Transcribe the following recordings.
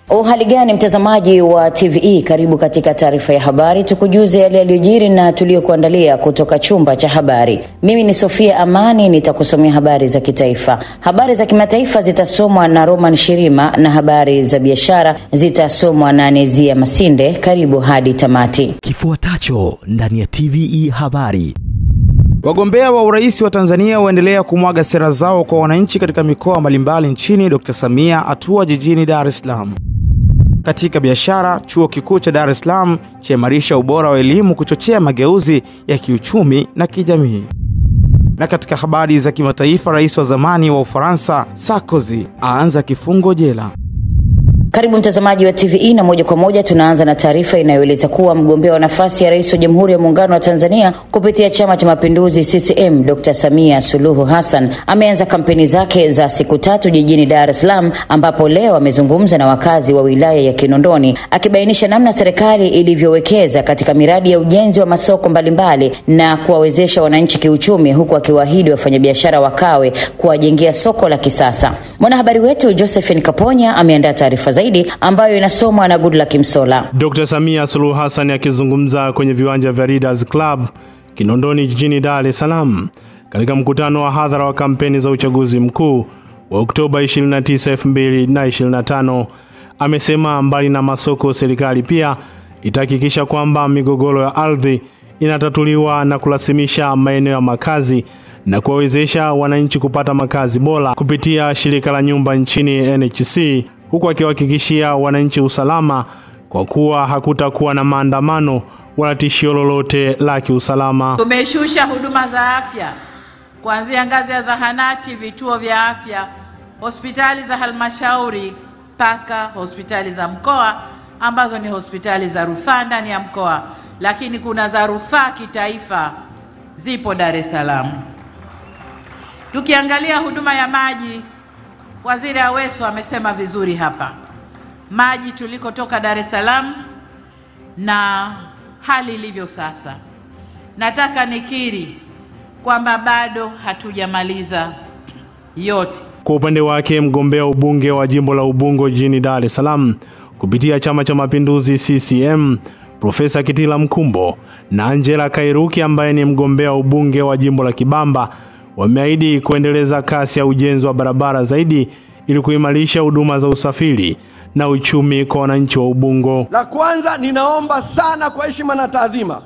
Hali gani mtazamaji wa TVE, karibu katika taarifa ya habari, tukujuze yale yaliyojiri na tuliyokuandalia kutoka chumba cha habari. Mimi ni Sofia Amani, nitakusomea habari za kitaifa. Habari za kimataifa zitasomwa na Roman Shirima na habari za biashara zitasomwa na Nezia Masinde. Karibu hadi tamati. Kifuatacho ndani ya TVE habari. Wagombea wa urais wa Tanzania waendelea kumwaga sera zao kwa wananchi katika mikoa mbalimbali nchini. Dr. Samia atua jijini Dar es Salaam. Katika biashara, chuo kikuu cha Dar es Salaam chaimarisha ubora wa elimu kuchochea mageuzi ya kiuchumi na kijamii. Na katika habari za kimataifa, rais wa zamani wa Ufaransa Sarkozy aanza kifungo jela. Karibu mtazamaji wa TVE, na moja kwa moja tunaanza na taarifa inayoeleza kuwa mgombea wa nafasi ya rais wa Jamhuri ya Muungano wa Tanzania kupitia Chama cha Mapinduzi CCM, Dr. Samia Suluhu Hassan ameanza kampeni zake za siku 3 jijini Dar es Salaam, ambapo leo amezungumza na wakazi wa wilaya ya Kinondoni akibainisha namna serikali ilivyowekeza katika miradi ya ujenzi wa masoko mbalimbali na kuwawezesha wananchi kiuchumi, huku akiwaahidi wafanyabiashara wakawe kuwajengea soko la kisasa. Mwanahabari wetu Josephine Kaponya ameandaa taarifa zaidi ambayo inasomwa na Goodluck Msola. Dr. Samia Suluhu Hassan akizungumza kwenye viwanja vya Leaders Club Kinondoni jijini Dar es Salaam katika mkutano wa hadhara wa kampeni za uchaguzi mkuu wa Oktoba 29, 2025, amesema mbali na masoko, serikali pia itahakikisha kwamba migogoro ya ardhi inatatuliwa na kurasimisha maeneo ya makazi na kuwawezesha wananchi kupata makazi bora kupitia shirika la nyumba nchini NHC, huku akihakikishia wananchi usalama kwa kuwa hakutakuwa na maandamano wala tishio lolote la kiusalama. Tumeshusha huduma za afya kuanzia ngazi ya zahanati, vituo vya afya, hospitali za halmashauri mpaka hospitali za mkoa, ambazo ni hospitali za rufaa ndani ya mkoa, lakini kuna za rufaa kitaifa zipo Dar es Salaam. Tukiangalia huduma ya maji, Waziri Aweso amesema vizuri hapa. Maji tulikotoka Dar es Salaam na hali ilivyo sasa, nataka nikiri kwamba bado hatujamaliza yote. Kwa upande wake, mgombea ubunge wa jimbo la Ubungo jijini Dar es Salaam kupitia Chama cha Mapinduzi CCM, Profesa Kitila Mkumbo na Angela Kairuki ambaye ni mgombea ubunge wa jimbo la Kibamba wameahidi kuendeleza kasi ya ujenzi wa barabara zaidi ili kuimarisha huduma za usafiri na uchumi kwa wananchi wa Ubungo. La kwanza, ninaomba sana kwa heshima na taadhima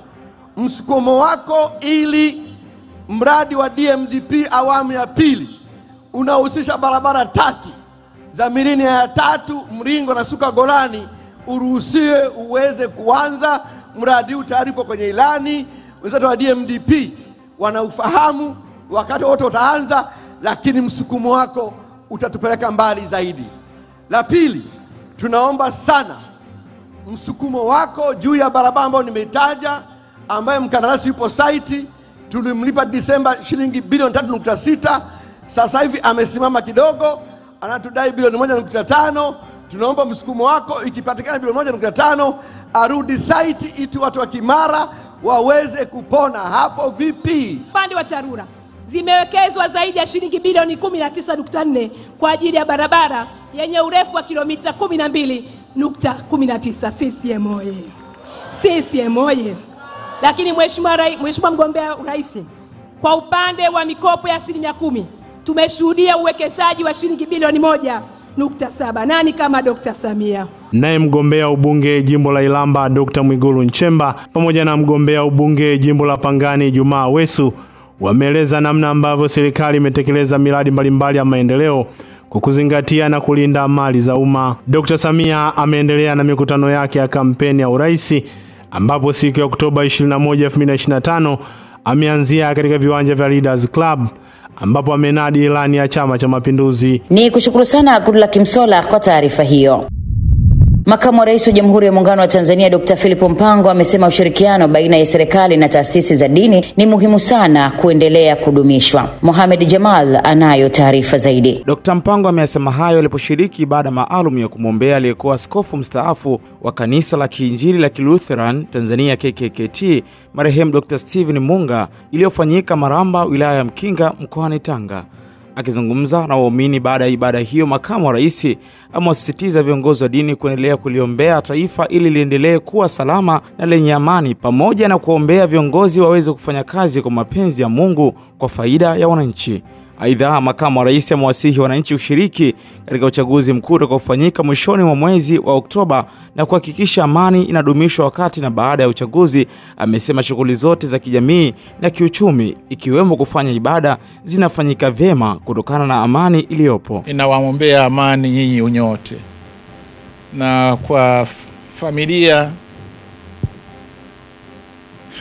msukumo wako ili mradi wa DMDP awamu ya pili unahusisha barabara 3 za Mirini ya 3, Mringo na Suka Golani uruhusiwe uweze kuanza. Mradi huu tayari upo kwenye ilani, wenzetu wa DMDP wanaufahamu, wakati wote utaanza, lakini msukumo wako utatupeleka mbali zaidi. La pili, tunaomba sana msukumo wako juu ya barabara ambayo nimeitaja, ambaye mkandarasi yupo site, tulimlipa Disemba shilingi bilioni 3.6, sasa hivi amesimama kidogo, anatudai bilioni 1.5. Tunaomba msukumo wako, ikipatikana bilioni 1.5 arudi site ili watu wa Kimara waweze kupona. Hapo vipi? Upande wa TARURA zimewekezwa zaidi ya shilingi bilioni 19.4 kwa ajili ya barabara yenye urefu wa kilomita 12.19. CCM oye! CCM oye! Lakini mheshimiwa mgombea urais, kwa upande wa mikopo ya 10% tumeshuhudia uwekezaji wa shilingi bilioni 1.7. Nani kama Dr. Samia? Naye mgombea ubunge jimbo la Ilamba Dr. Mwigulu Nchemba pamoja na mgombea ubunge jimbo la Pangani Juma Awesu wameeleza namna ambavyo serikali imetekeleza miradi mbalimbali ya maendeleo kwa kuzingatia na kulinda mali za umma. Dr. Samia ameendelea na mikutano yake ya kampeni ya urais, ambapo siku ya Oktoba 21, 2025 ameanzia katika viwanja vya Leaders Club, ambapo amenadi ilani ya Chama cha Mapinduzi. Ni kushukuru sana Goodluck Msola kwa taarifa hiyo. Makamu wa Rais wa Jamhuri ya Muungano wa Tanzania Dr. Philip Mpango amesema ushirikiano baina ya serikali na taasisi za dini ni muhimu sana kuendelea kudumishwa. Mohamed Jamal anayo taarifa zaidi. Dr. Mpango amesema hayo aliposhiriki ibada maalum ya kumwombea aliyekuwa askofu mstaafu wa kanisa la Kiinjili la Kilutheran Tanzania KKKT marehemu Dr. Steven Munga iliyofanyika Maramba, wilaya ya Mkinga, mkoani Tanga. Akizungumza na waumini baada ya ibada hiyo, makamu wa rais amewasisitiza viongozi wa dini kuendelea kuliombea taifa ili liendelee kuwa salama na lenye amani, pamoja na kuombea viongozi waweze kufanya kazi kwa mapenzi ya Mungu kwa faida ya wananchi. Aidha, makamu wa rais amewasihi wananchi kushiriki katika uchaguzi mkuu utakaofanyika mwishoni mwa mwezi wa Oktoba na kuhakikisha amani inadumishwa wakati na baada ya uchaguzi. Amesema shughuli zote za kijamii na kiuchumi ikiwemo kufanya ibada zinafanyika vyema kutokana na amani iliyopo. Ninawaombea amani nyinyi nyote. Na kwa familia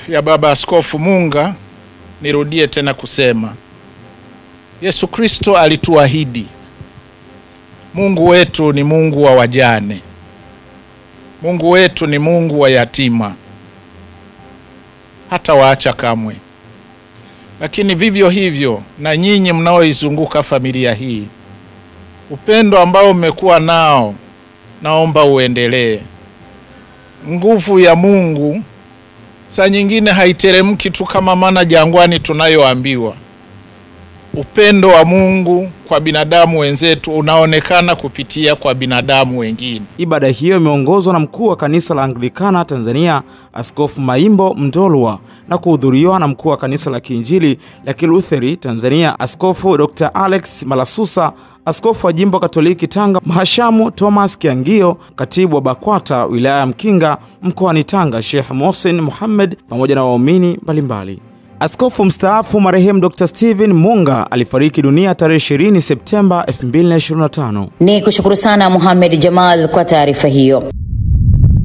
ya Baba Askofu Munga, nirudie tena kusema Yesu Kristo alituahidi. Mungu wetu ni Mungu wa wajane. Mungu wetu ni Mungu wa yatima. Hata waacha kamwe. Lakini vivyo hivyo na nyinyi mnaoizunguka familia hii, upendo ambao mmekuwa nao naomba uendelee. Nguvu ya Mungu saa nyingine haiteremki tu kama mana jangwani tunayoambiwa. Upendo wa Mungu kwa binadamu wenzetu unaonekana kupitia kwa binadamu wengine. Ibada hiyo imeongozwa na mkuu wa kanisa la Anglikana Tanzania, Askofu Maimbo Mndolwa, na kuhudhuriwa na mkuu wa kanisa la Kiinjili la Kilutheri Tanzania, Askofu Dr. Alex Malasusa, askofu wa jimbo Katoliki Tanga, Mhashamu Thomas Kiangio, katibu wa BAKWATA wilaya ya Mkinga mkoani Tanga, Sheikh Mohsen Muhammad, pamoja na waumini mbalimbali. Askofu mstaafu marehemu Dr. Steven Munga alifariki dunia tarehe 20 Septemba 2025. Ni kushukuru sana Muhammad Jamal kwa taarifa hiyo.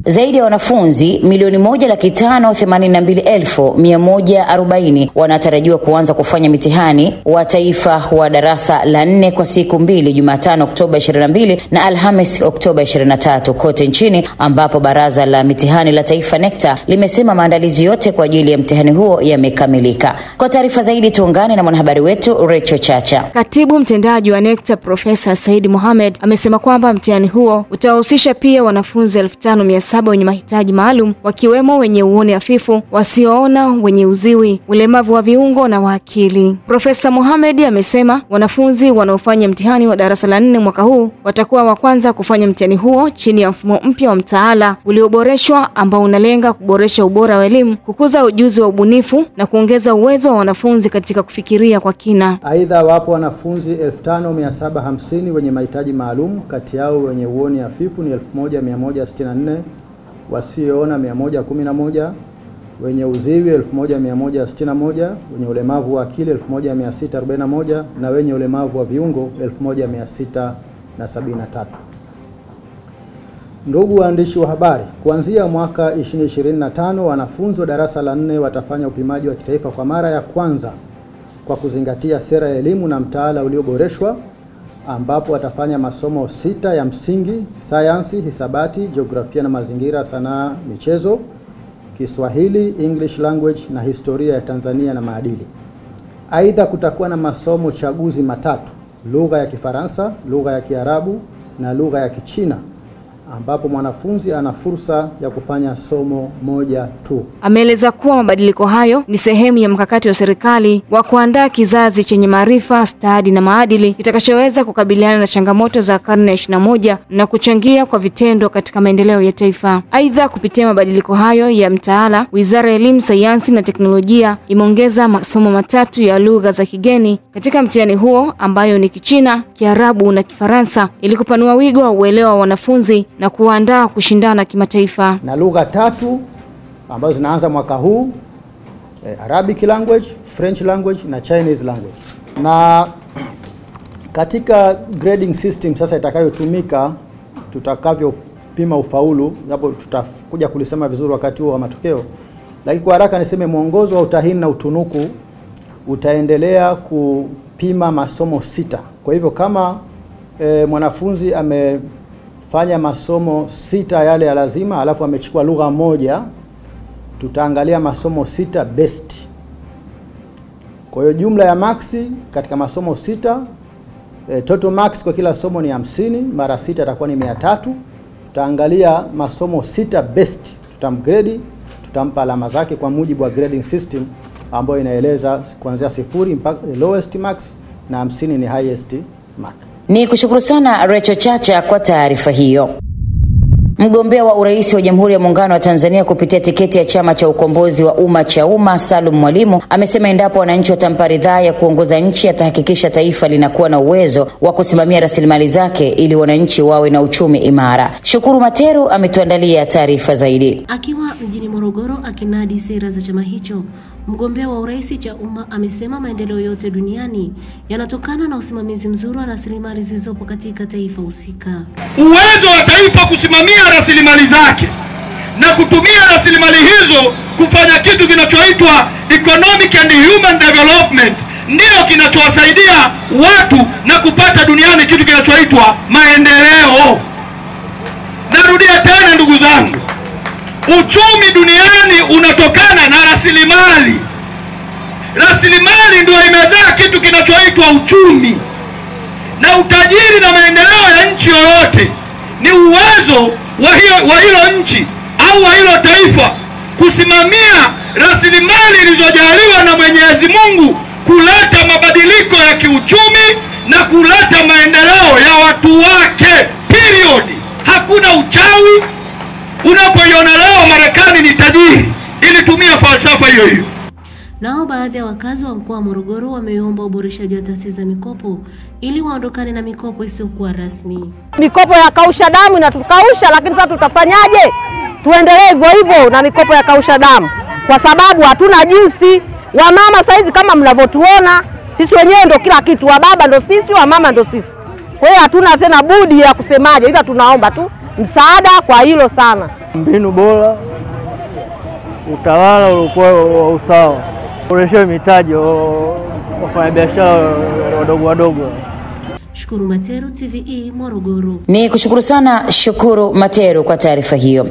Zaidi ya wanafunzi milioni 1,582,140 wanatarajiwa kuanza kufanya mitihani wa taifa wa darasa la 4 kwa siku mbili, Jumatano Oktoba 22 na Alhamis Oktoba 23 kote nchini, ambapo baraza la mitihani la taifa NECTA limesema maandalizi yote kwa ajili ya mtihani huo yamekamilika. Kwa taarifa zaidi tuungane na mwanahabari wetu Recho Chacha. Katibu mtendaji wa NECTA Profesa Said Mohamed amesema kwamba mtihani huo utahusisha pia wanafunzi 5,700 wenye mahitaji maalum, wakiwemo wenye uoni hafifu, wasioona, wenye uziwi, ulemavu wa viungo na wa akili. Profesa Mohamed amesema wanafunzi wanaofanya mtihani wa darasa la 4 mwaka huu watakuwa wa kwanza kufanya mtihani huo chini ya mfumo mpya wa mtaala ulioboreshwa ambao unalenga kuboresha ubora wa elimu, kukuza ujuzi wa ubunifu na kuongeza uwezo wa wanafunzi katika kufikiria kwa kina. Aidha, wapo wanafunzi 5,750 wenye mahitaji maalum, kati yao wenye uoni hafifu ni 1,164, wasioona 111, wenye uziwi 1,161, wenye ulemavu wa akili 1,641 na wenye ulemavu wa viungo 1,673. Ndugu waandishi wa habari, kuanzia mwaka 2025 wanafunzi wa darasa la 4 watafanya upimaji wa kitaifa kwa mara ya kwanza kwa kuzingatia sera ya elimu na mtaala ulioboreshwa, ambapo watafanya masomo 6 ya msingi: sayansi, hisabati, jiografia na mazingira, sanaa, michezo, Kiswahili, English language na historia ya Tanzania na maadili. Aidha, kutakuwa na masomo chaguzi matatu: lugha ya Kifaransa, lugha ya Kiarabu na lugha ya Kichina, ambapo mwanafunzi ana fursa ya kufanya somo moja tu. Ameeleza kuwa mabadiliko hayo ni sehemu ya mkakati wa serikali wa kuandaa kizazi chenye maarifa, stadi na maadili kitakachoweza kukabiliana na changamoto za karne ya 21 na kuchangia kwa vitendo katika maendeleo ya taifa. Aidha, kupitia mabadiliko hayo ya mtaala, Wizara ya Elimu, Sayansi na Teknolojia imeongeza masomo matatu ya lugha za kigeni katika mtihani huo, ambayo ni Kichina, Kiarabu na Kifaransa, ili kupanua wigo wa uelewa wa wanafunzi na kuandaa kushindana kimataifa. Na lugha tatu ambazo zinaanza mwaka huu: Arabic language, French language na Chinese language. Na katika grading system sasa itakayotumika tutakavyopima ufaulu, hapo tutakuja kulisema vizuri wakati huo wa matokeo, lakini kwa haraka niseme mwongozo wa utahini na utunuku utaendelea kupima masomo 6. Kwa hivyo kama mwanafunzi amefanya masomo 6 yale ya lazima alafu amechukua lugha moja, tutaangalia masomo 6 best. Kwa hiyo jumla ya maksi katika masomo 6, total marks kwa kila somo ni 50, mara 6 itakuwa ni 300. Tutaangalia masomo 6 best, tutamgrade, tutampa alama zake kwa mujibu wa grading system ambayo inaeleza kuanzia 0 mpaka lowest marks na 50 ni highest mark. Ni kushukuru sana Recho Chacha kwa taarifa hiyo. Mgombea wa urais wa Jamhuri ya Muungano wa Tanzania kupitia tiketi ya Chama cha Ukombozi wa Umma CHAUMMA, Salum Mwalimu amesema endapo wananchi watampa ridhaa ya kuongoza nchi atahakikisha taifa linakuwa na uwezo wa kusimamia rasilimali zake ili wananchi wawe na uchumi imara. Shukuru Materu ametuandalia taarifa zaidi. Akiwa mjini Morogoro akinadi sera za chama hicho, mgombea wa urais CHAUMMA amesema maendeleo yote duniani yanatokana na usimamizi mzuri wa rasilimali zilizopo katika taifa husika. Uwezo wa taifa kusimamia rasilimali zake na kutumia rasilimali hizo kufanya kitu kinachoitwa economic and human development ndio kinachowasaidia watu na kupata duniani kitu kinachoitwa maendeleo. Narudia tena ndugu zangu, uchumi duniani unatokana na rasilimali. Rasilimali ndio imezaa kitu kinachoitwa uchumi. Na utajiri na maendeleo ya nchi yoyote ni uwezo wa hilo nchi au wa hilo taifa kusimamia rasilimali zilizojaliwa na Mwenyezi Mungu kuleta mabadiliko ya kiuchumi na kuleta maendeleo ya watu wake. Period. Hakuna uchawi. Unapoiona leo Marekani ni tajiri, ilitumia falsafa hiyo hiyo. Nao baadhi ya wakazi wa mkoa wa Morogoro wameomba uboreshaji wa taasisi za mikopo ili waondokane na mikopo isiyokuwa rasmi. Mikopo ya kausha damu inatukausha, lakini sasa tutafanyaje? Tuendelee hivyo hivyo na mikopo ya kausha damu kwa sababu hatuna jinsi. Wamama saizi kama mnavyotuona, sisi wenyewe ndo kila kitu, wa baba ndo sisi, wa mama ndo sisi. Kwa hiyo hatuna tena budi ya kusemaje, ila tunaomba tu msaada kwa hilo sana. Mbinu bora, utawala uliokuwa wa usawa, boresha mitaji wafanya biashara wadogo. Shukuru Materu, TVE Morogoro. Ni kushukuru sana Shukuru Materu kwa taarifa hiyo.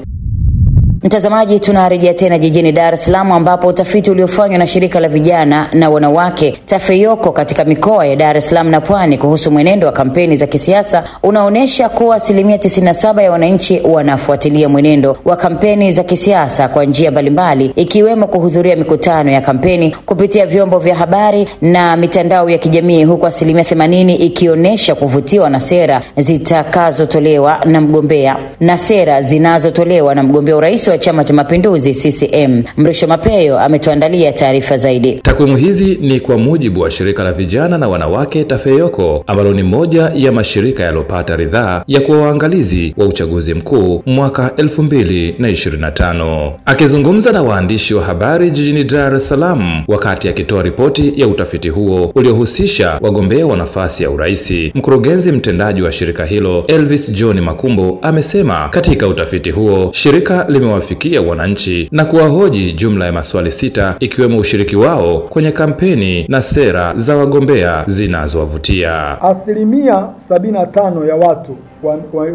Mtazamaji, tunarejea tena jijini Dar es Salaam ambapo utafiti uliofanywa na shirika la vijana na wanawake TAFEYOKO katika mikoa ya Dar es Salaam na Pwani kuhusu mwenendo wa kampeni za kisiasa unaonesha kuwa 97% ya wananchi wanafuatilia mwenendo wa kampeni za kisiasa kwa njia mbalimbali, ikiwemo kuhudhuria mikutano ya kampeni kupitia vyombo vya habari na mitandao ya kijamii, huku 80% ikionesha kuvutiwa na sera zitakazotolewa na mgombea na sera zinazotolewa na mgombea urais wa Chama cha Mapinduzi CCM. Mrisho Mapeyo ametuandalia taarifa zaidi. Takwimu hizi ni kwa mujibu wa shirika la vijana na wanawake TAFEYOKO ambalo ni moja ya mashirika yalopata ridhaa ya kuwa waangalizi wa uchaguzi mkuu mwaka 2025. Akizungumza na waandishi wa habari jijini Dar es Salaam wakati akitoa ripoti ya utafiti huo uliohusisha wagombea wa nafasi ya urais, mkurugenzi mtendaji wa shirika hilo Elvis John Makumbo amesema katika utafiti huo shirika limewafikia wananchi na kuwahoji jumla ya maswali 6 ikiwemo ushiriki wao kwenye kampeni na sera za wagombea zinazowavutia. 75% ya watu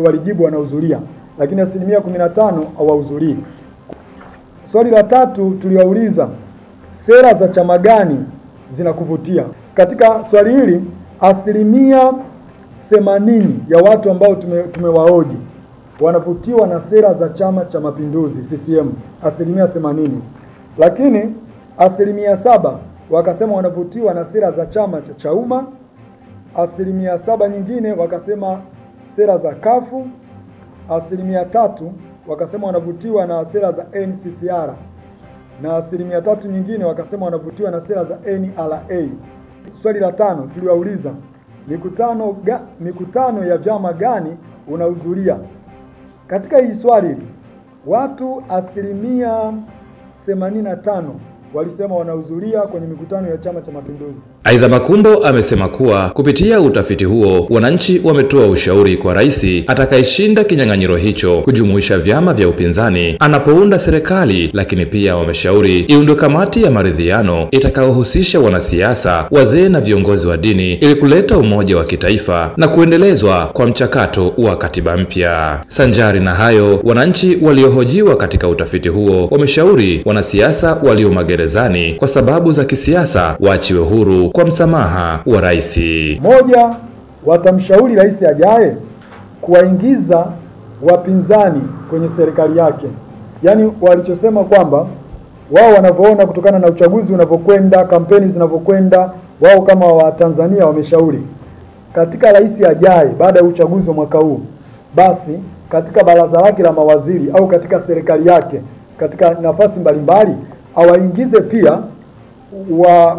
walijibu wanahudhuria, lakini 15% hawahudhurii. Swali la 3 tuliwauliza sera za chama gani zinakuvutia. Katika swali hili 80% ya watu ambao tumewahoji wanavutiwa na sera za Chama cha Mapinduzi CCM, 80%. Lakini 7% wakasema wanavutiwa na sera za chama cha CHAUMMA, 7% nyingine wakasema sera za CUF, 3% wakasema wanavutiwa na sera za NCCR, na 3% nyingine wakasema wanavutiwa na sera za NRA. Swali la 5 tuliwauliza mikutano ya vyama gani unahudhuria. Katika hili swali watu 85% walisema wanahudhuria kwenye mikutano ya Chama cha Mapinduzi. Aidha, Makumbo amesema kuwa kupitia utafiti huo wananchi wametoa ushauri kwa rais atakayeshinda kinyang'anyiro hicho kujumuisha vyama vya upinzani anapounda serikali, lakini pia wameshauri iundwe kamati ya maridhiano itakayohusisha wanasiasa, wazee na viongozi wa dini ili kuleta umoja wa kitaifa na kuendelezwa kwa mchakato wa katiba mpya. Sanjari na hayo, wananchi waliohojiwa katika utafiti huo wameshauri wanasiasa walio magerezani kwa sababu za kisiasa waachiwe huru kwa msamaha wa rais. 1, watamshauri rais ajaye kuwaingiza wapinzani kwenye serikali yake. Yaani walichosema kwamba wao wanavyoona kutokana na uchaguzi unavyokwenda, kampeni zinavyokwenda, wao kama wa Tanzania wameshauri katika rais ajaye baada ya uchaguzi wa mwaka huu, basi katika baraza lake la mawaziri au katika serikali yake katika nafasi mbalimbali awaingize pia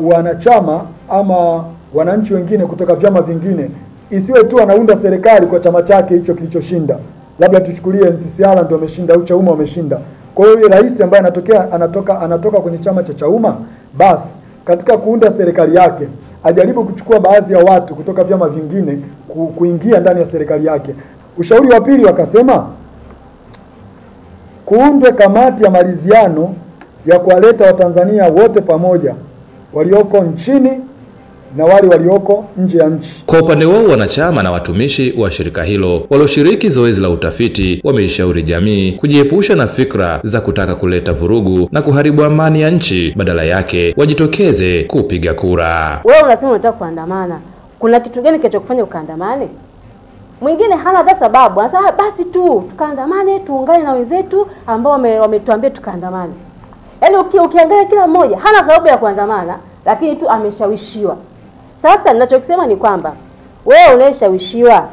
wanachama ama wananchi wengine kutoka vyama vingine, isiwe tu anaunda serikali kwa chama chake hicho kilichoshinda. Labda tuchukulie NCCR ndio ameshinda au Chauma wameshinda. Kwa hiyo yule rais ambaye anatoka kwenye chama cha Chauma, basi katika kuunda serikali yake ajaribu kuchukua baadhi ya watu kutoka vyama vingine kuingia ndani ya serikali yake. Ushauri wa pili wakasema kuundwe kamati ya maridhiano ya kuwaleta Watanzania wote pamoja, walioko nchini na wale walioko nje ya nchi. Kwa upande wao, wanachama na watumishi wa shirika hilo walioshiriki zoezi la utafiti wameishauri jamii kujiepusha na fikra za kutaka kuleta vurugu na kuharibu amani ya nchi, badala yake wajitokeze kupiga kura. Wewe unasema unataka kuandamana, kuna kitu gani kinachokufanya ukaandamane? Mwingine hana hata sababu, anasema basi tu tukaandamane, tuungane na wenzetu ambao wametuambia tukaandamane. Yaani ukiangalia kila mmoja hana sababu ya kuandamana, lakini tu ameshawishiwa. Sasa ninachokisema ni kwamba wewe unayeshawishiwa,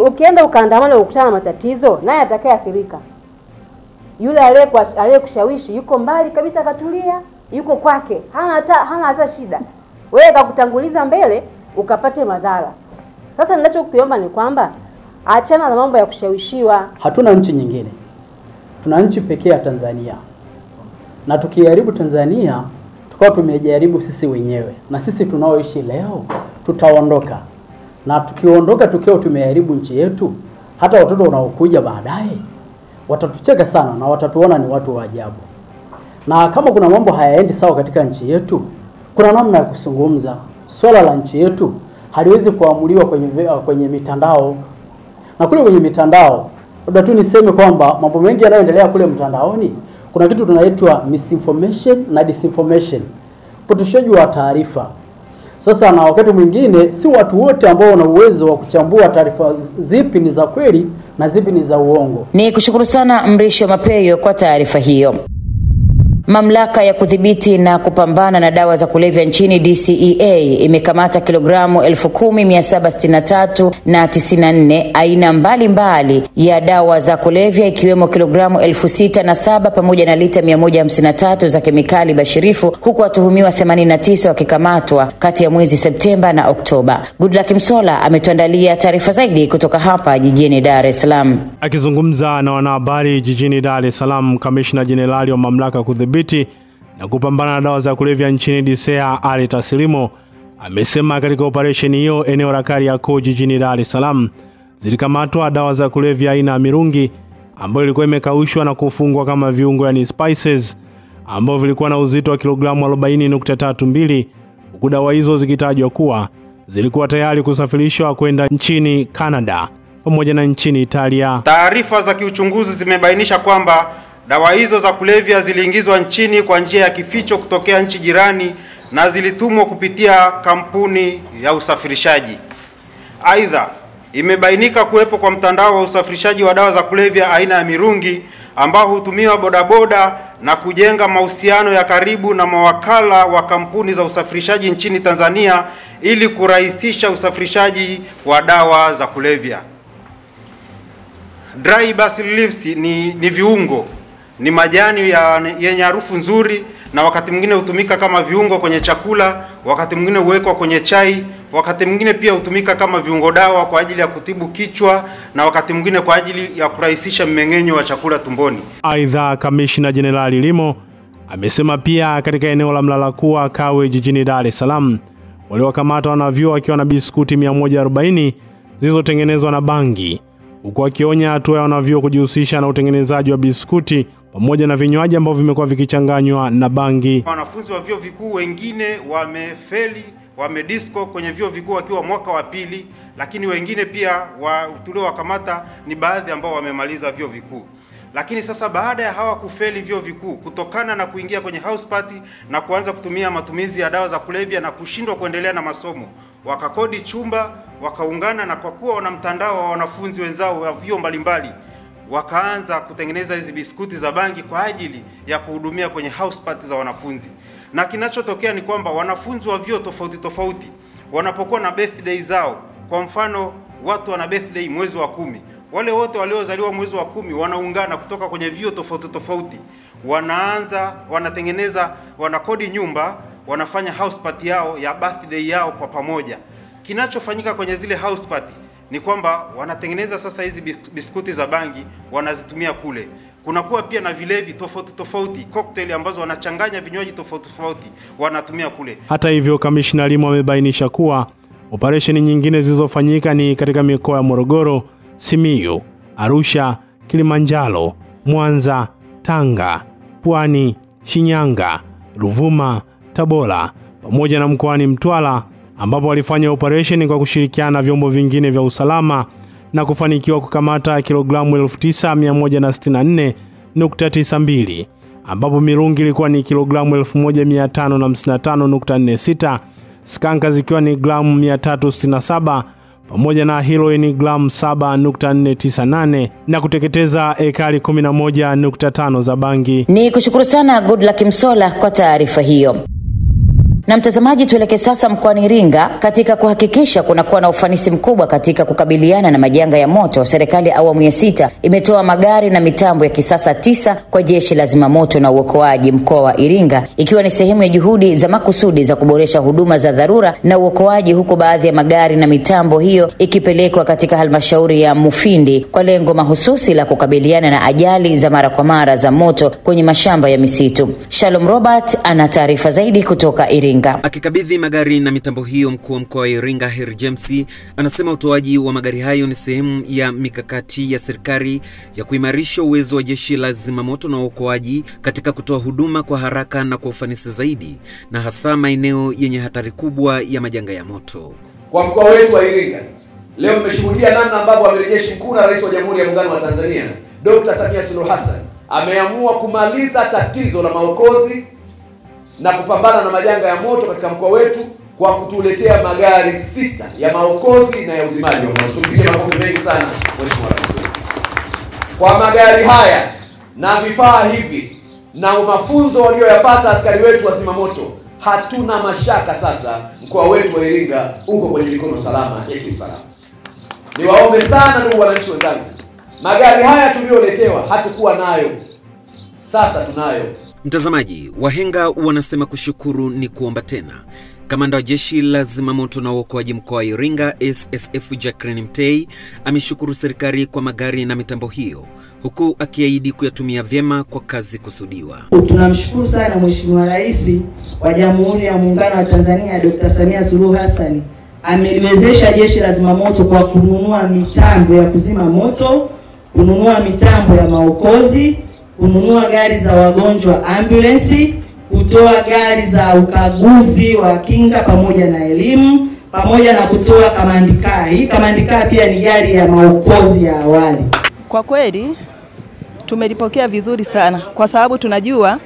ukienda ukaandamana ukutana na matatizo, naye atakayeathirika. Yule aliyekushawishi yuko mbali kabisa, katulia, yuko kwake, hana hata shida. Wewe kakutanguliza mbele ukapate madhara. Sasa ninachokuomba ni kwamba achana na mambo ya kushawishiwa. Hatuna nchi nyingine. Tuna nchi pekee ya Tanzania. Na tukijaribu Tanzania, tukao tumejaribu sisi wenyewe. Na sisi tunaoishi leo tutaondoka. Na tukiondoka tukio tumeharibu nchi yetu, hata watoto wanaokuja baadaye watatucheka sana na watatuona ni watu wa ajabu. Na kama kuna mambo hayaendi sawa katika nchi yetu, kuna namna ya kuzungumza. Swala la nchi yetu haliwezi kuamuliwa kwenye mitandao. Na kule kwenye mitandao, labda tu niseme kwamba mambo mengi yanayoendelea kule mtandaoni, kuna kitu tunaitwa misinformation na disinformation, upotoshaji wa taarifa. Sasa na wakati mwingine si watu wote ambao wana uwezo wa kuchambua taarifa zipi ni za kweli na zipi ni za uongo. Ni kushukuru sana Mrisho Mapeyo kwa taarifa hiyo. Mamlaka ya kudhibiti na kupambana na dawa za kulevya nchini DCEA imekamata kilogramu 10,763 na 94 aina mbalimbali ya dawa za kulevya, ikiwemo kilogramu 6,007 pamoja na lita 153 za kemikali bashirifu, huku watuhumiwa 89 wakikamatwa kati ya mwezi Septemba na Oktoba. Goodluck Msola ametuandalia taarifa zaidi kutoka hapa jijini Dar es Salaam. Akizungumza na wanahabari jijini Dar es Salaam, Kamishna Jenerali wa Mamlaka kudhibiti na kupambana na dawa za kulevya nchini DCEA Ali Taslimo amesema katika operesheni hiyo eneo la Kariakoo jijini Dar es Salaam zilikamatwa dawa za kulevya aina ya mirungi ambayo ilikuwa imekaushwa na kufungwa kama viungo, yani spices, ambao vilikuwa na uzito wa kilogramu 40.32, huku dawa hizo zikitajwa kuwa zilikuwa tayari kusafirishwa kwenda nchini Canada pamoja na nchini Italia. Taarifa za kiuchunguzi zimebainisha kwamba dawa hizo za kulevya ziliingizwa nchini kwa njia ya kificho kutokea nchi jirani na zilitumwa kupitia kampuni ya usafirishaji. Aidha, imebainika kuwepo kwa mtandao wa usafirishaji wa dawa za kulevya aina ya mirungi ambao hutumiwa bodaboda na kujenga mahusiano ya karibu na mawakala wa kampuni za usafirishaji nchini Tanzania ili kurahisisha usafirishaji wa dawa za kulevya. Dry basil leaves ni viungo, ni majani yenye harufu nzuri, na wakati mwingine hutumika kama viungo kwenye chakula, wakati mwingine huwekwa kwenye chai, wakati mwingine pia hutumika kama viungo dawa kwa ajili ya kutibu kichwa, na wakati mwingine kwa ajili ya kurahisisha mmeng'enyo wa chakula tumboni. Aidha, Kamishna Jenerali Limo amesema pia katika eneo la Mlalakuwa Kawe jijini Dar es Salaam waliokamata wanavyuo wakiwa na biskuti 140 zilizotengenezwa na bangi, huku akionya hatua ya wanavyuo kujihusisha na utengenezaji wa biskuti pamoja na vinywaji ambavyo vimekuwa vikichanganywa na bangi. Wanafunzi wa vyuo vikuu wengine wamefeli, wamedisco kwenye vyuo vikuu wakiwa mwaka wa pili, lakini wengine pia tuliowakamata ni baadhi ambao wamemaliza vyuo vikuu. Lakini sasa baada ya hawa kufeli vyuo vikuu kutokana na kuingia kwenye house party na kuanza kutumia matumizi ya dawa za kulevya na kushindwa kuendelea na masomo, wakakodi chumba, wakaungana, na kwa kuwa wana mtandao wa wanafunzi wenzao wa vyuo mbalimbali, wakaanza kutengeneza hizi biskuti za bangi kwa ajili ya kuhudumia kwenye house party za wanafunzi. Na kinachotokea ni kwamba wanafunzi wa vyuo tofauti tofauti wanapokuwa na birthday zao, kwa mfano watu wana birthday mwezi wa 10, wale wote waliozaliwa mwezi wa 10 wanaungana kutoka kwenye vyuo tofauti tofauti, wanakodi nyumba, wanafanya house party yao ya birthday yao kwa pamoja. Kinachofanyika kwenye zile house party ni kwamba wanatengeneza sasa hizi biskuti za bangi, wanazitumia kule. Kunakuwa pia na vilevi tofauti tofauti, cocktail ambazo wanachanganya vinywaji tofauti tofauti, wanatumia kule. Hata hivyo, Kamishna Limo amebainisha kuwa operesheni nyingine zilizofanyika ni katika mikoa ya Morogoro, Simiyu, Arusha, Kilimanjaro, Mwanza, Tanga, Pwani, Shinyanga, Ruvuma, Tabora pamoja na mkoani Mtwara, ambapo walifanya operesheni kwa kushirikiana na vyombo vingine vya usalama na kufanikiwa kukamata kilogramu 9164.92, ambapo mirungi ilikuwa ni kilogramu 1555.46, skanka zikiwa ni gramu 367 pamoja na heroin gramu 7.498 na kuteketeza ekari 11.5 za bangi. Ni kushukuru sana Goodluck Msola kwa taarifa hiyo. Na mtazamaji, tuelekee sasa mkoani Iringa. Katika kuhakikisha kunakuwa na ufanisi mkubwa katika kukabiliana na majanga ya moto, serikali ya awamu ya 6 imetoa magari na mitambo ya kisasa 9 kwa jeshi la zimamoto na uokoaji mkoa wa Iringa, ikiwa ni sehemu ya juhudi za makusudi za kuboresha huduma za dharura na uokoaji, huko baadhi ya magari na mitambo hiyo ikipelekwa katika halmashauri ya Mufindi kwa lengo mahususi la kukabiliana na ajali za mara kwa mara za moto kwenye mashamba ya misitu. Shalom Robert ana taarifa zaidi kutoka Iringa. Akikabidhi magari na mitambo hiyo, mkuu wa mkoa wa Iringa Heri James anasema utoaji wa magari hayo ni sehemu ya mikakati ya serikali ya kuimarisha uwezo wa jeshi la zimamoto na uokoaji katika kutoa huduma kwa haraka na kwa ufanisi zaidi, na hasa maeneo yenye hatari kubwa ya majanga ya moto. Kwa mkoa wetu wa Iringa leo mmeshuhudia namna ambavyo Amiri Jeshi Mkuu na Rais wa Jamhuri ya Muungano wa Tanzania Dr. Samia Suluhu Hassan ameamua kumaliza tatizo la maokozi na kupambana na majanga ya moto katika mkoa wetu kwa kutuletea magari 6 ya maokozi na ya uzimaji wa moto. Tupige makofi mengi sana Mheshimiwa Rais. Kwa magari haya na vifaa hivi na mafunzo walioyapata askari wetu wa zimamoto, hatuna mashaka sasa mkoa wetu wa Iringa uko kwenye mikono salama ya kiusalama. Niwaombe sana ndugu wananchi wenzangu, magari haya tulioletewa hatukuwa nayo, sasa tunayo. Mtazamaji, wahenga wanasema kushukuru ni kuomba tena. Kamanda wa jeshi la zimamoto na uokoaji mkoa wa Iringa SSF Jacqueline Mtei ameshukuru serikali kwa magari na mitambo hiyo, huku akiahidi kuyatumia vyema kwa kazi kusudiwa. Tunamshukuru sana Mheshimiwa Rais wa Jamhuri ya Muungano wa Tanzania Dr. Samia Suluhu Hassan ameliwezesha jeshi la zimamoto kwa kununua mitambo ya kuzima moto, kununua mitambo ya maokozi, kununua gari za wagonjwa ambulance, kutoa gari za ukaguzi wa kinga pamoja na elimu, pamoja na kutoa kamandika. Hii kamandika pia ni gari ya maokozi ya awali. Kwa kweli tumelipokea vizuri sana, kwa sababu tunajua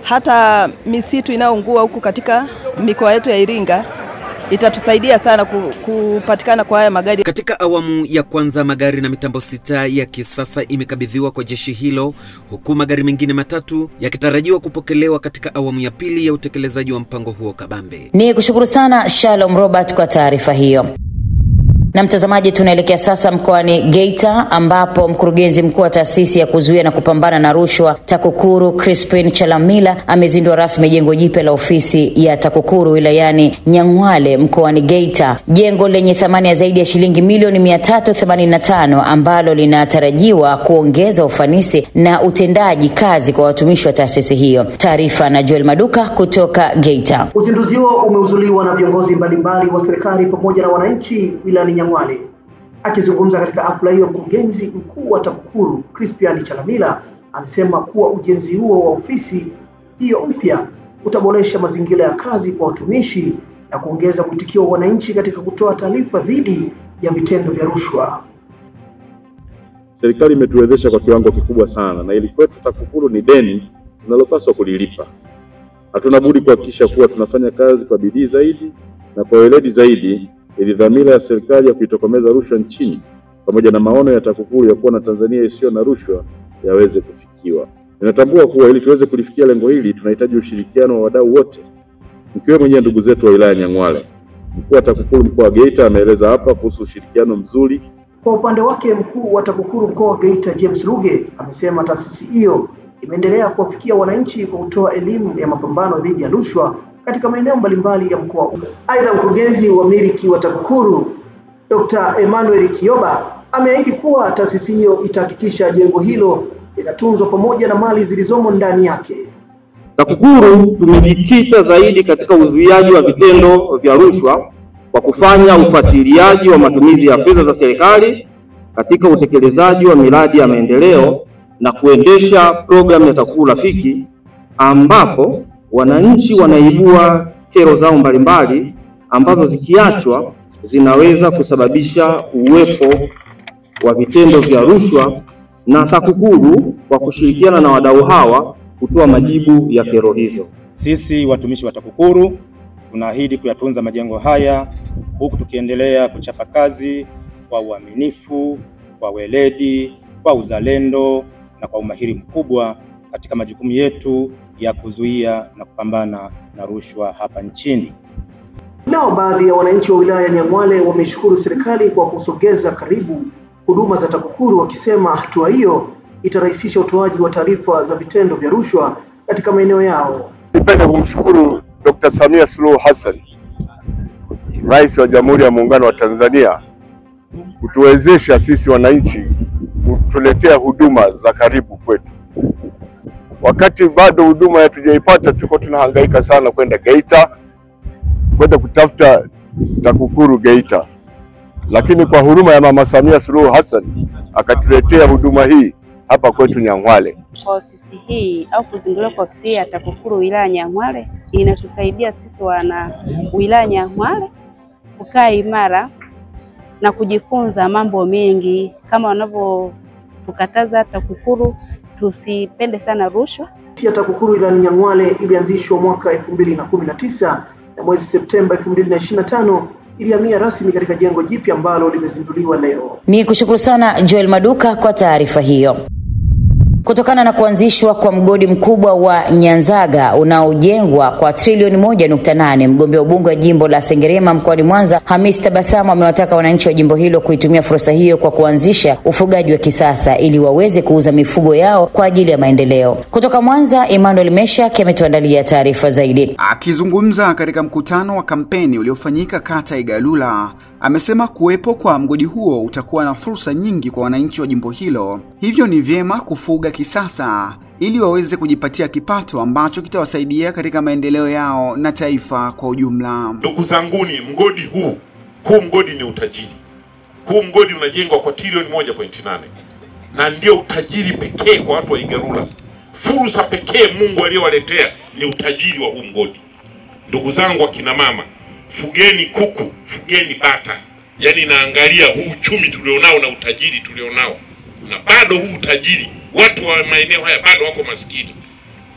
hata misitu inayoungua huku katika mikoa yetu ya Iringa itatusaidia sana kupatikana kwa haya magari. Katika awamu ya kwanza magari na mitambo 6 ya kisasa imekabidhiwa kwa jeshi hilo, huku magari mengine 3 yakitarajiwa kupokelewa katika awamu ya pili ya utekelezaji wa mpango huo kabambe. Ni kushukuru sana Shalom Robert kwa taarifa hiyo. Na mtazamaji, tunaelekea sasa mkoani Geita, ambapo mkurugenzi mkuu wa taasisi ya kuzuia na kupambana na rushwa TAKUKURU Crispin Chalamila amezindua rasmi jengo jipya la ofisi ya TAKUKURU wilayani Nyang'hwale mkoani Geita, jengo lenye thamani ya zaidi ya shilingi milioni 385 ambalo linatarajiwa kuongeza ufanisi na utendaji kazi kwa watumishi wa taasisi hiyo. Taarifa na Joel Maduka kutoka Geita. Uzinduzi huo umehudhuriwa na viongozi mbalimbali wa serikali pamoja na wananchi wilayani Nyang'hwale. Akizungumza katika hafla hiyo, mkurugenzi mkuu wa TAKUKURU Crispin Chalamila amesema kuwa ujenzi huo wa ofisi hiyo mpya utaboresha mazingira ya kazi kwa watumishi na kuongeza mwitikio wa wananchi katika kutoa taarifa dhidi ya vitendo vya rushwa. Serikali imetuwezesha kwa kiwango kikubwa sana, na ili kwetu TAKUKURU ni deni tunalopaswa kulilipa. Hatuna budi kuhakikisha kuwa tunafanya kazi kwa bidii zaidi na kwa weledi zaidi, ili dhamira ya serikali ya kuitokomeza rushwa nchini pamoja na maono ya TAKUKURU ya kuwa na Tanzania isiyo na rushwa yaweze kufikiwa. Ninatambua kuwa ili tuweze kulifikia lengo hili tunahitaji ushirikiano wa wadau wote, mkiwemo nyinyi ndugu zetu wa wilaya Nyang'hwale. Mkuu wa TAKUKURU mkoa wa Geita ameeleza hapa kuhusu ushirikiano mzuri. Kwa upande wake, mkuu wa TAKUKURU mkoa wa Geita James Ruge amesema taasisi hiyo imeendelea kuwafikia wananchi kwa kutoa elimu ya mapambano dhidi ya rushwa katika maeneo mbalimbali ya mkoa huu. Aidha, mkurugenzi wa miliki wa TAKUKURU Dr. Emmanuel Kiyoba ameahidi kuwa taasisi hiyo itahakikisha jengo hilo linatunzwa pamoja na mali zilizomo ndani yake. TAKUKURU tumejikita zaidi katika uzuiaji wa vitendo vya rushwa kwa kufanya ufuatiliaji wa matumizi ya fedha za serikali katika utekelezaji wa miradi ya maendeleo na kuendesha programu ya TAKUKURU Rafiki, ambapo wananchi wanaibua kero zao mbalimbali ambazo zikiachwa zinaweza kusababisha uwepo wa vitendo vya rushwa, na TAKUKURU kwa kushirikiana na wadau hawa kutoa majibu ya kero hizo. Sisi watumishi wa TAKUKURU tunaahidi kuyatunza majengo haya huku tukiendelea kuchapa kazi kwa uaminifu, kwa weledi, kwa uzalendo na kwa umahiri mkubwa katika majukumu yetu ya kuzuia na kupambana na rushwa hapa nchini. Nao baadhi ya wananchi wa wilaya ya Nyang'hwale wameshukuru serikali kwa kusogeza karibu huduma za TAKUKURU, wakisema hatua hiyo itarahisisha utoaji wa taarifa za vitendo vya rushwa katika maeneo yao. Nipende kumshukuru Dr. Samia Suluhu Hassan, Rais wa Jamhuri ya Muungano wa Tanzania, kutuwezesha sisi wananchi kutuletea huduma za karibu kwetu. Wakati bado huduma hatujaipata, tulikuwa tunahangaika sana kwenda Geita, kwenda kutafuta TAKUKURU Geita. Lakini kwa huruma ya Mama Samia Suluhu Hassan akatuletea huduma hii hapa kwetu Nyang'hwale. Kwa ofisi hii au kuzinduliwa kwa ofisi hii ya TAKUKURU wilaya Nyang'hwale inatusaidia sisi wana wilaya Nyang'hwale kukaa imara na kujifunza mambo mengi, kama wanavyotukataza TAKUKURU tusipende sana rushwa. Ya TAKUKURU wilaya Nyang'hwale ilianzishwa mwaka 2019 na mwezi Septemba 2025 ilihamia rasmi katika jengo jipya ambalo limezinduliwa leo. Ni kushukuru sana Joel Maduka kwa taarifa hiyo. Kutokana na kuanzishwa kwa mgodi mkubwa wa Nyanzaga unaojengwa kwa trilioni 1.8, mgombea ubunge wa jimbo la Sengerema mkoani Mwanza Hamis Tabasamu amewataka wananchi wa jimbo hilo kuitumia fursa hiyo kwa kuanzisha ufugaji wa kisasa ili waweze kuuza mifugo yao kwa ajili ya maendeleo. Kutoka Mwanza, Emmanuel Meshaki ametuandalia taarifa zaidi. Akizungumza katika mkutano wa kampeni uliofanyika kata Igalula, amesema kuwepo kwa mgodi huo utakuwa na fursa nyingi kwa wananchi wa jimbo hilo, hivyo ni vyema kufuga kisasa ili waweze kujipatia kipato ambacho kitawasaidia katika maendeleo yao na taifa kwa ujumla. Ndugu zanguni, huu mgodi ni utajiri. Huu mgodi unajengwa kwa trilioni 1.8 na ndio utajiri pekee kwa watu wa Igalula. Fursa pekee Mungu aliyowaletea ni utajiri wa huu mgodi. Ndugu zangu akina mama, fugeni kuku, fugeni bata. Yaani naangalia huu uchumi tulionao na utajiri tulionao, na bado huu utajiri watu wa maeneo haya bado wako maskini.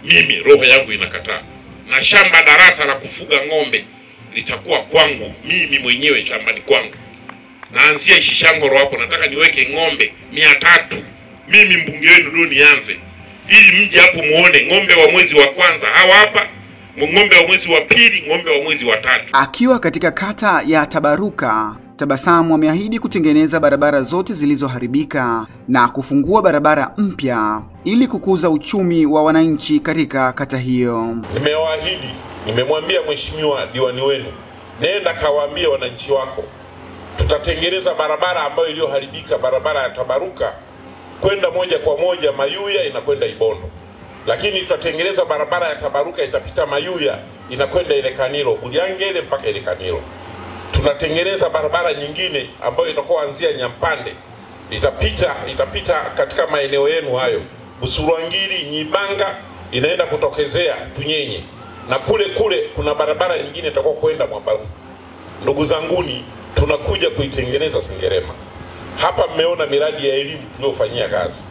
Mimi roho yangu inakataa. Na shamba darasa la kufuga ng'ombe litakuwa kwangu mimi mwenyewe shambani kwangu. Naanzia Ishishangoro hapo, nataka niweke ng'ombe 300. Mimi mbunge wenu ndio nianze, ili mje hapo muone ng'ombe wa mwezi wa kwanza hawa hapa, ng'ombe wa mwezi wa pili, ng'ombe wa mwezi wa tatu. Akiwa katika kata ya Tabaruka, Tabasamu ameahidi kutengeneza barabara zote zilizoharibika na kufungua barabara mpya ili kukuza uchumi wa wananchi katika kata hiyo. Nimewaahidi, nimemwambia mheshimiwa diwani wenu, nenda kawaambie wananchi wako tutatengeneza barabara ambayo iliyoharibika, barabara ya Tabaruka kwenda moja kwa moja Mayuya inakwenda Ibondo. Lakini tutatengeneza barabara ya Tabaruka itapita Mayuya inakwenda ile Kanilo, Bulyangele mpaka ile Kanilo. Tunatengeneza barabara nyingine ambayo itakuwa anzia Nyampande itapita katika maeneo yenu hayo, Busurwangiri, Nyibanga inaenda kutokezea Tunyenye, na kule kuna barabara nyingine itakuwa kwenda Mwabaru. Ndugu zanguni, tunakuja kuitengeneza Sengerema. Hapa mmeona miradi ya elimu tuliyofanyia kazi.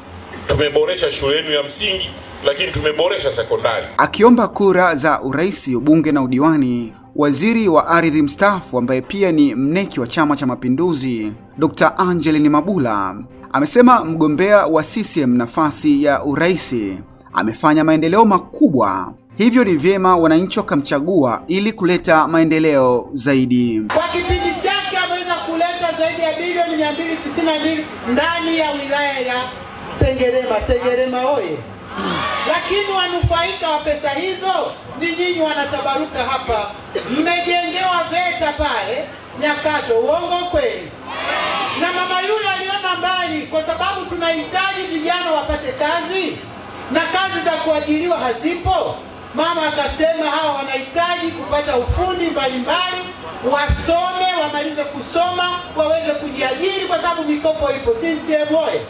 Tumeboresha shule yenu ya msingi, lakini tumeboresha sekondari. Akiomba kura za urais, ubunge na udiwani, waziri wa ardhi mstaafu ambaye pia ni mneki wa Chama cha Mapinduzi, Dr. Angeline Mabula, amesema mgombea wa CCM nafasi ya urais amefanya maendeleo makubwa. Hivyo ni vyema wananchi wakamchagua ili kuleta maendeleo zaidi. Kwa kipindi chake ameweza kuleta zaidi ya bilioni 292 ndani ya wilaya ya Sengerema. Sengerema oye! Lakini wanufaika wa pesa hizo ni nyinyi wanatabaruka hapa. Mmejengewa VETA pale Nyakato, uongo kweli? Na mama yule aliona mbali, kwa sababu tunahitaji vijana wapate kazi na kazi za kuajiriwa hazipo. Mama akasema hawa wanahitaji kupata ufundi mbalimbali, wasome, wamalize kusoma, waweze kujiajiri kwa sababu mikopo ipo. CCM oye!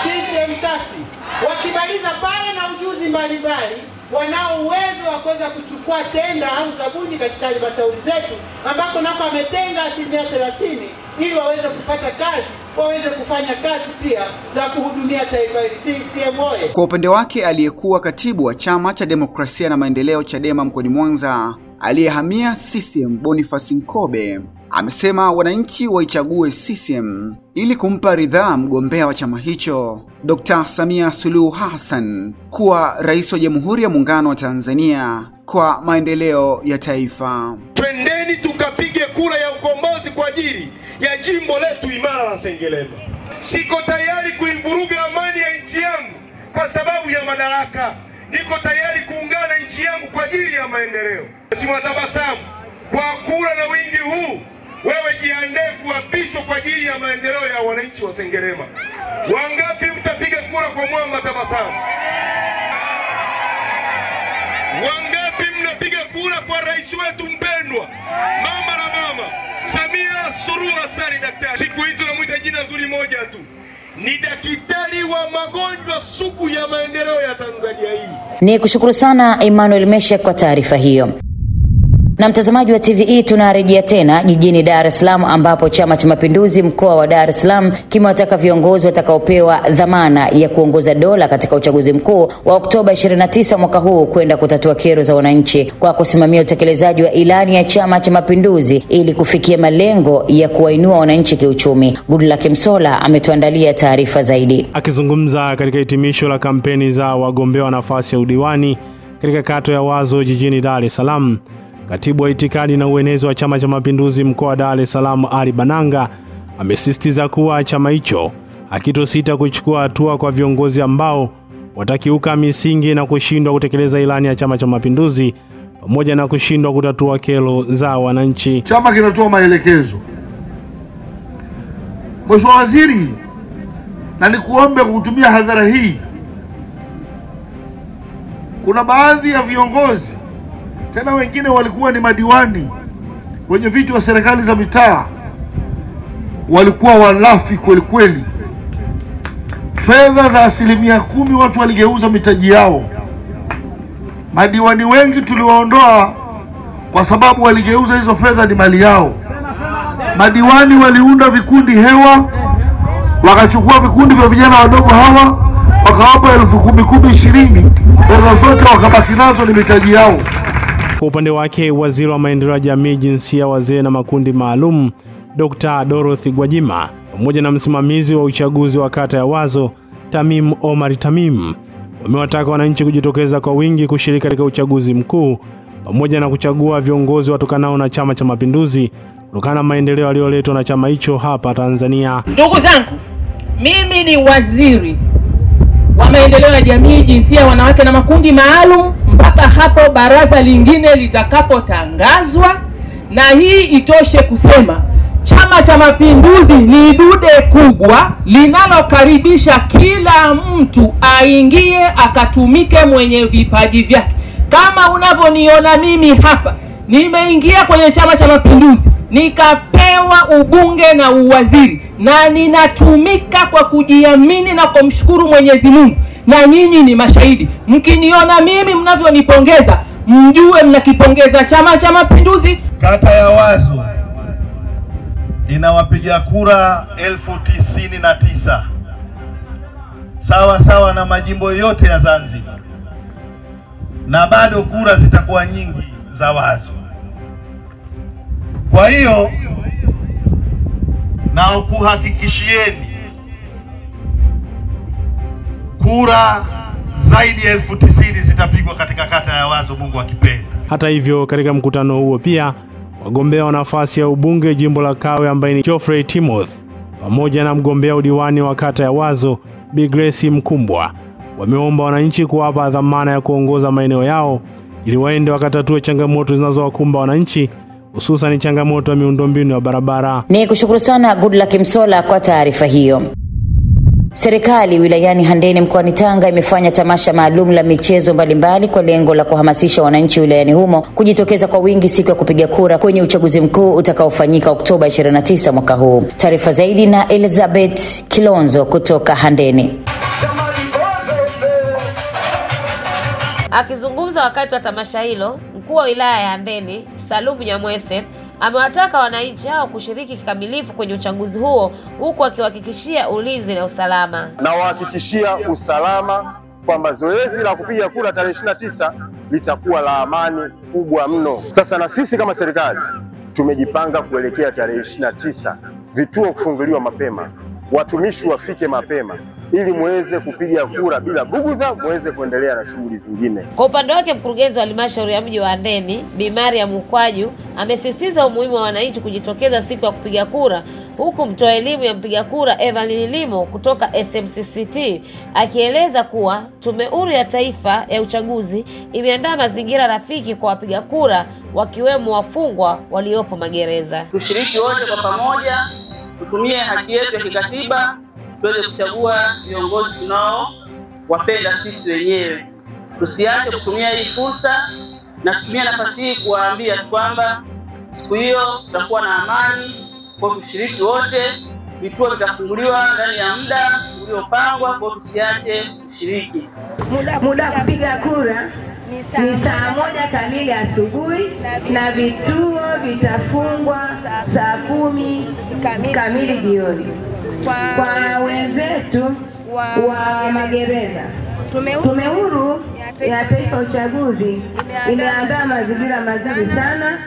CCM safi! Wakimaliza pale na ujuzi mbalimbali, wanao uwezo wa kuweza kuchukua tenda au zabuni katika halmashauri zetu, ambako nako ametenga 30% ili waweze kupata kazi, waweze kufanya kazi pia za kuhudumia taifa hili. CCM oye! Kwa upande wake, aliyekuwa katibu wa Chama cha Demokrasia na Maendeleo Chadema mkoani Mwanza, aliyehamia CCM Boniface Nkobe, amesema wananchi waichague CCM ili kumpa ridhaa mgombea wa chama hicho Dr. Samia Suluhu Hassan kuwa rais wa Jamhuri ya Muungano wa Tanzania kwa maendeleo ya taifa. Twendeni tukapige kura ya ukombozi kwa ajili ya jimbo letu imara la Sengerema. Siko tayari kuivuruga amani ya nchi yangu kwa sababu ya madaraka. Niko tayari kuungana nchi yangu kwa ajili ya maendeleo. Mheshimiwa Tabasamu, kwa kura na wingi huu, wewe jiandae kuapishwa kwa ajili ya maendeleo ya wananchi wa Sengerema. Wangapi mtapiga kura kwa Mwamba Tabasamu? Wangapi mnapiga kura kwa rais wetu mpendwa, mama na mama Samia Suluhu Hassan daktari? Siku hii tunamuita jina zuri moja tu, ni daktari wa magonjwa sugu ya maendeleo ya Tanzania hii. Ni kushukuru sana Emmanuel Mesha kwa taarifa hiyo. Na mtazamaji wa TVE, tunarejea tena jijini Dar es Salaam ambapo Chama cha Mapinduzi mkoa wa Dar es Salaam kimewataka viongozi watakaopewa dhamana ya kuongoza dola katika uchaguzi mkuu wa Oktoba 29 mwaka huu kwenda kutatua kero za wananchi kwa kusimamia utekelezaji wa ilani ya Chama cha Mapinduzi ili kufikia malengo ya kuwainua wananchi kiuchumi. Goodluck Msola ametuandalia taarifa zaidi. Akizungumza katika hitimisho la kampeni za wagombea wa nafasi ya udiwani katika kata ya Wazo jijini Dar es Salaam, Katibu wa itikadi na uenezi wa Chama cha Mapinduzi mkoa wa Dar es Salaam Ali Bananga amesisitiza kuwa chama hicho hakitosita kuchukua hatua kwa viongozi ambao watakiuka misingi na kushindwa kutekeleza ilani ya Chama cha Mapinduzi pamoja na kushindwa kutatua kero za wananchi. Chama kinatoa maelekezo. Mheshimiwa Waziri, na nikuombe kutumia hadhara hii, kuna baadhi ya viongozi, tena wengine walikuwa ni madiwani, wenye viti wa serikali za mitaa, walikuwa walafi kweli kweli. Fedha za 10% watu waligeuza mitaji yao. Madiwani wengi tuliwaondoa kwa sababu waligeuza hizo fedha ni mali yao. Madiwani waliunda vikundi hewa, wakachukua vikundi vya vijana wadogo hawa, wakawapa 10,000, 20,000, fedha zote wakabaki nazo ni mitaji yao. Kwa upande wake, waziri wa maendeleo ya jamii, jinsia, wazee na makundi maalum Dr. Dorothy Gwajima pamoja na msimamizi wa uchaguzi wa kata ya Wazo Tamim Omar Tamim wamewataka wananchi kujitokeza kwa wingi kushiriki katika uchaguzi mkuu pamoja na kuchagua viongozi watokanao na Chama cha Mapinduzi kutokana na maendeleo yaliyoletwa na chama hicho hapa Tanzania. Ndugu zangu, mimi ni waziri wa maendeleo ya jamii, jinsia, wanawake na makundi maalum mpaka hapo baraza lingine litakapotangazwa. Na hii itoshe kusema Chama cha Mapinduzi ni dude kubwa linalokaribisha kila mtu aingie akatumike mwenye vipaji vyake. Kama unavyoniona mimi hapa, nimeingia kwenye Chama cha Mapinduzi, nikapewa ubunge na uwaziri, na ninatumika kwa kujiamini na kumshukuru Mwenyezi Mungu, na nyinyi ni mashahidi. Mkiniona mimi mnavyonipongeza, mjue mnakipongeza Chama cha Mapinduzi. Kata ya Wazo inawapiga kura 99,000 sawa sawa na majimbo yote ya Zanzibar, na bado kura zitakuwa nyingi za Wazo. Kwa hiyo na kuhakikishieni kura zaidi ya 90,000 zitapigwa katika kata ya Wazo, Mungu akipenda. Hata hivyo, katika mkutano huo pia wagombea wa nafasi ya ubunge jimbo la Kawe ambaye ni Geoffrey Timothy pamoja na mgombea udiwani wa kata ya Wazo Bi Grace Mkumbwa wameomba wananchi kuwapa dhamana ya kuongoza maeneo yao ili waende wakatatue changamoto zinazowakumba wananchi, hususan changamoto ya miundombinu ya barabara. Ni kushukuru sana Goodluck Msola kwa taarifa hiyo. Serikali wilayani Handeni mkoani Tanga imefanya tamasha maalum la michezo mbalimbali kwa lengo la kuhamasisha wananchi wilayani humo kujitokeza kwa wingi siku ya kupiga kura kwenye uchaguzi mkuu utakaofanyika Oktoba 29 mwaka huu. Taarifa zaidi na Elizabeth Kilonzo kutoka Handeni. Akizungumza wakati wa tamasha hilo, mkuu wa wilaya ya Handeni, Salumu Nyamwese, amewataka wananchi hao kushiriki kikamilifu kwenye uchaguzi huo huku akiwahakikishia ulinzi na usalama. Na wahakikishia usalama kwamba zoezi la kupiga kura tarehe 29 litakuwa la amani kubwa mno. Sasa na sisi kama serikali tumejipanga kuelekea tarehe 29, vituo kufunguliwa mapema, watumishi wafike mapema ili muweze kupiga kura bila bugudha, muweze kuendelea na shughuli zingine. Kwa upande wake, mkurugenzi wa halmashauri ya mji wa Handeni, Bi Mariam Mukwaju, amesisitiza umuhimu wa wananchi kujitokeza siku ya kupiga kura, huku mtoa elimu ya mpiga kura Evelyn Limo kutoka SMCCT akieleza kuwa Tume Huru ya Taifa ya Uchaguzi imeandaa mazingira rafiki kwa wapiga kura wakiwemo wafungwa waliopo magereza. Tushiriki wote kwa pamoja, tutumie haki yetu ya kikatiba tuweze kuchagua viongozi tunao wapenda sisi wenyewe. Tusiache kutumia hii fursa na kutumia nafasi hii kuwaambia kwamba siku hiyo tutakuwa na amani, kwa tushiriki wote, vituo vitafunguliwa ndani ya muda uliopangwa, kwa tusiache kushiriki. Muda kupiga kura ni saa 1 kamili asubuhi na vituo vitafungwa saa 10 kamili jioni. Kwa wenzetu wa magereza, Tume Huru ya Taifa ya Uchaguzi imeandaa mazingira mazuri sana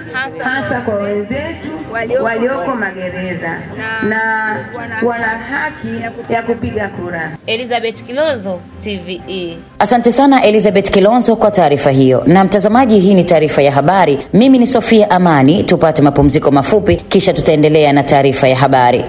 hasa kwa wenzetu walioko magereza na wana haki ya kupiga kura. Elizabeth Kilonzo, TVE. Asante sana Elizabeth Kilonzo kwa taarifa hiyo. Na mtazamaji, hii ni taarifa ya habari. Mimi ni Sofia Amani. Tupate mapumziko mafupi kisha tutaendelea na taarifa ya habari.